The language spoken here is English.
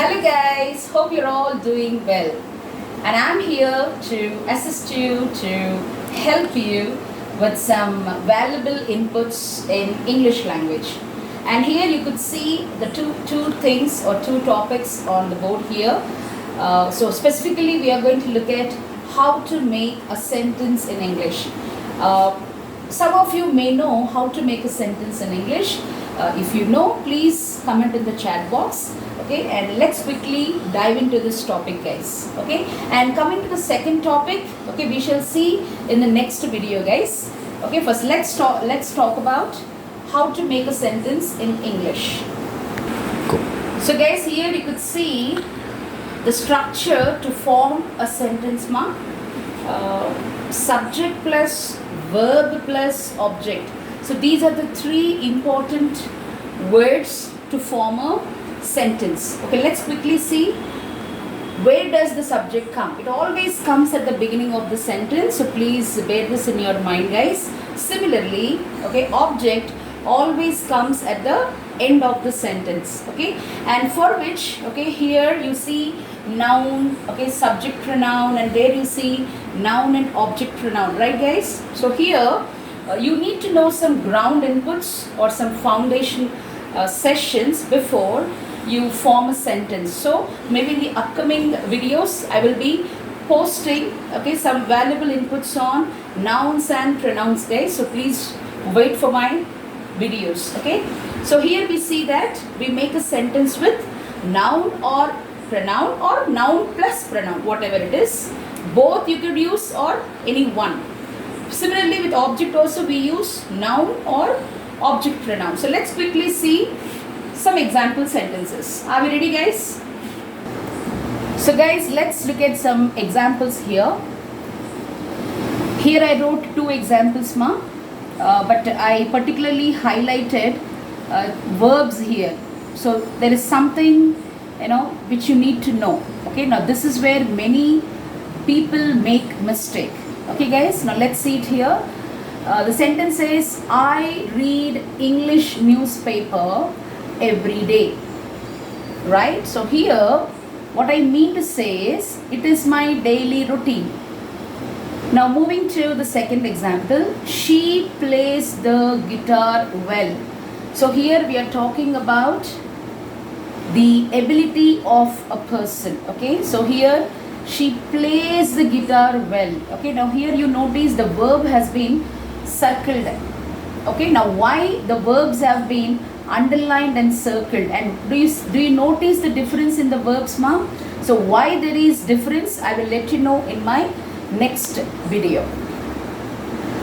Hello guys, hope you're all doing well, and I'm here to assist you, to help you with some valuable inputs in English language. And here you could see the two things or two topics on the board here. So specifically we are going to look at how to make a sentence in English. Some of you may know how to make a sentence in English. If you know, please comment in the chat box. Okay, and let's quickly dive into this topic, guys. Okay, and coming to the second topic, okay, we shall see in the next video, guys. Okay, first let's talk about how to make a sentence in English. Cool. So guys, here you could see the structure to form a sentence, subject plus verb plus object. So these are the three important words to form a sentence. Okay, let's quickly see where does the subject come. It always comes at the beginning of the sentence, so please bear this in your mind, guys. Similarly, okay, object always comes at the end of the sentence. Okay, and for which, okay, here you see noun, okay, subject pronoun, and there you see noun and object pronoun, right guys? So here you need to know some ground inputs or some foundation sessions before you form a sentence. So maybe in the upcoming videos I will be posting, okay, some valuable inputs on nouns and pronouns, guys. So please wait for my videos. Okay, so here we see that we make a sentence with noun or noun plus pronoun, whatever it is. Both you could use or any one. Similarly with object also we use noun or object pronoun. So let's quickly see some example sentences. Are we ready, guys? So guys, let's look at some examples here. Here I wrote two examples, but I particularly highlighted verbs here. So there is something, which you need to know. Okay, now this is where many people make mistake. Okay guys, now let's see it here. The sentence says, I read English newspaper every day. Right? So here what I mean to say is it is my daily routine. Now moving to the second example, she plays the guitar well. So here we are talking about the ability of a person. Okay, so here she plays the guitar well. Okay, now here you notice the verb has been circled. Okay, now why the verbs have been underlined and circled, and do you notice the difference in the verbs, So why there is difference, I will let you know in my next video.